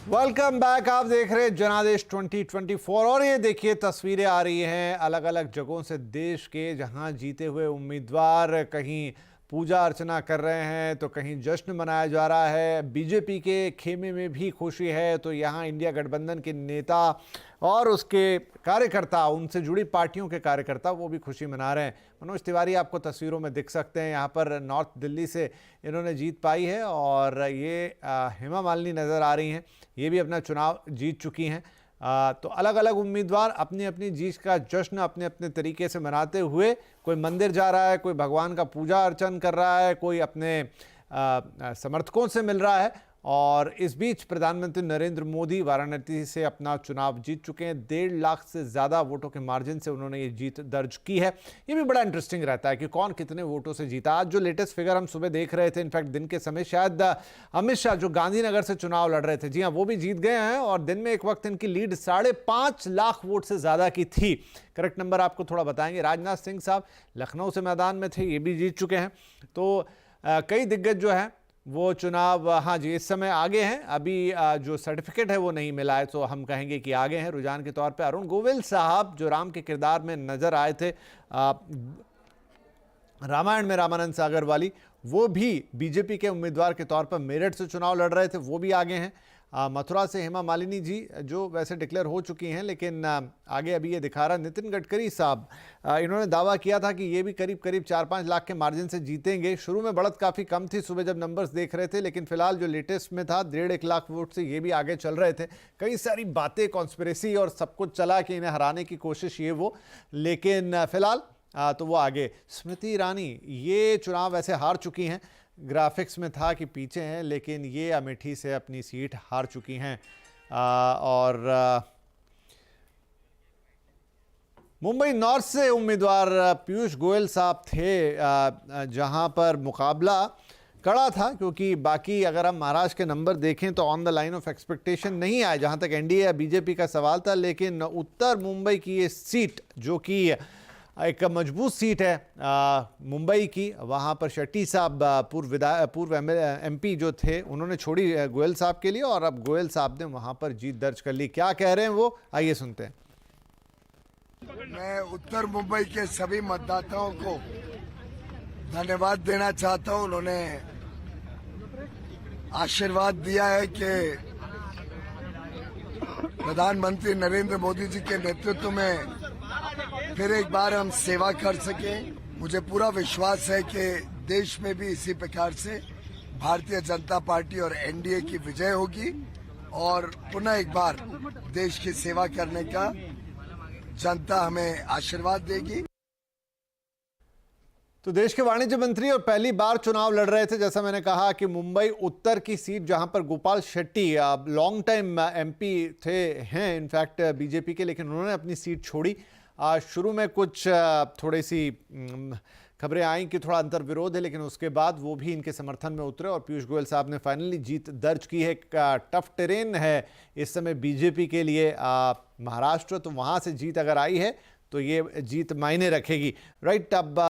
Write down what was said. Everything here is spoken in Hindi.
Welcome back. आप देख रहे हैं जनादेश 2024 और ये देखिए तस्वीरें आ रही हैं अलग अलग जगहों से देश के, जहां जीते हुए उम्मीदवार कहीं पूजा अर्चना कर रहे हैं तो कहीं जश्न मनाया जा रहा है। बीजेपी के खेमे में भी खुशी है तो यहाँ इंडिया गठबंधन के नेता और उसके कार्यकर्ता, उनसे जुड़ी पार्टियों के कार्यकर्ता, वो भी खुशी मना रहे हैं। मनोज तिवारी आपको तस्वीरों में दिख सकते हैं। यहाँ पर नॉर्थ दिल्ली से इन्होंने जीत पाई है और ये हेमा मालिनी नज़र आ रही हैं, ये भी अपना चुनाव जीत चुकी हैं। तो अलग अलग उम्मीदवार अपनी अपनी जीत का जश्न अपने अपने तरीके से मनाते हुए, कोई मंदिर जा रहा है, कोई भगवान का पूजा अर्चन कर रहा है, कोई अपने समर्थकों से मिल रहा है। और इस बीच प्रधानमंत्री नरेंद्र मोदी वाराणसी से अपना चुनाव जीत चुके हैं। 1.5 लाख से ज़्यादा वोटों के मार्जिन से उन्होंने ये जीत दर्ज की है। ये भी बड़ा इंटरेस्टिंग रहता है कि कौन कितने वोटों से जीता। आज जो लेटेस्ट फिगर हम सुबह देख रहे थे, इनफैक्ट दिन के समय, शायद अमित शाह जो गांधीनगर से चुनाव लड़ रहे थे, जी हाँ, वो भी जीत गए हैं। और दिन में एक वक्त इनकी लीड 5.5 लाख वोट से ज़्यादा की थी। करेक्ट नंबर आपको थोड़ा बताएंगे। राजनाथ सिंह साहब लखनऊ से मैदान में थे, ये भी जीत चुके हैं। तो कई दिग्गज जो है वो चुनाव, हाँ जी, इस समय आगे हैं। अभी जो सर्टिफिकेट है वो नहीं मिला है तो हम कहेंगे कि आगे हैं रुझान के तौर पे। अरुण गोविल साहब जो राम के किरदार में नजर आए थे रामायण में रामानंद सागर वाली, वो भी बीजेपी के उम्मीदवार के तौर पर मेरठ से चुनाव लड़ रहे थे, वो भी आगे हैं। मथुरा से हेमा मालिनी जी जो वैसे डिक्लेयर हो चुकी हैं, लेकिन आगे अभी ये दिखा रहा। नितिन गडकरी साहब, इन्होंने दावा किया था कि ये भी करीब करीब 4-5 लाख के मार्जिन से जीतेंगे। शुरू में बढ़त काफ़ी कम थी सुबह जब नंबर्स देख रहे थे, लेकिन फिलहाल जो लेटेस्ट में था 1.5 लाख वोट से ये भी आगे चल रहे थे। कई सारी बातें, कॉन्स्पिरेसी और सब कुछ चला कि इन्हें हराने की कोशिश ये वो, लेकिन फिलहाल तो वो आगे। स्मृति ईरानी ये चुनाव वैसे हार चुकी हैं, ग्राफिक्स में था कि पीछे हैं, लेकिन ये अमेठी से अपनी सीट हार चुकी हैं। और मुंबई नॉर्थ से उम्मीदवार पीयूष गोयल साहब थे, जहां पर मुकाबला कड़ा था, क्योंकि बाकी अगर हम महाराष्ट्र के नंबर देखें तो on the line of expectation नहीं आए जहां तक एनडीए या बीजेपी का सवाल था। लेकिन उत्तर मुंबई की ये सीट, जो कि एक मजबूत सीट है मुंबई की, वहाँ पर शेट्टी साहब पूर्व एमपी जो थे, उन्होंने छोड़ी गोयल साहब के लिए और अब गोयल साहब ने वहाँ पर जीत दर्ज कर ली। क्या कह रहे हैं वो, आइए सुनते हैं। मैं उत्तर मुंबई के सभी मतदाताओं को धन्यवाद देना चाहता हूँ। उन्होंने आशीर्वाद दिया है कि प्रधानमंत्री नरेंद्र मोदी जी के नेतृत्व में फिर एक बार हम सेवा कर सके। मुझे पूरा विश्वास है कि देश में भी इसी प्रकार से भारतीय जनता पार्टी और एनडीए की विजय होगी और पुनः एक बार देश की सेवा करने का जनता हमें आशीर्वाद देगी। तो देश के वाणिज्य मंत्री और पहली बार चुनाव लड़ रहे थे, जैसा मैंने कहा कि मुंबई उत्तर की सीट, जहां पर Gopal Shetty long time MP थे, हैं इनफैक्ट बीजेपी के, लेकिन उन्होंने अपनी सीट छोड़ी। शुरू में कुछ थोड़ी सी खबरें आई कि थोड़ा अंतर विरोध है, लेकिन उसके बाद वो भी इनके समर्थन में उतरे और पीयूष गोयल साहब ने फाइनली जीत दर्ज की है। टफ टेरेन है इस समय बीजेपी के लिए महाराष्ट्र, तो वहाँ से जीत अगर आई है तो ये जीत मायने रखेगी। राइट, अब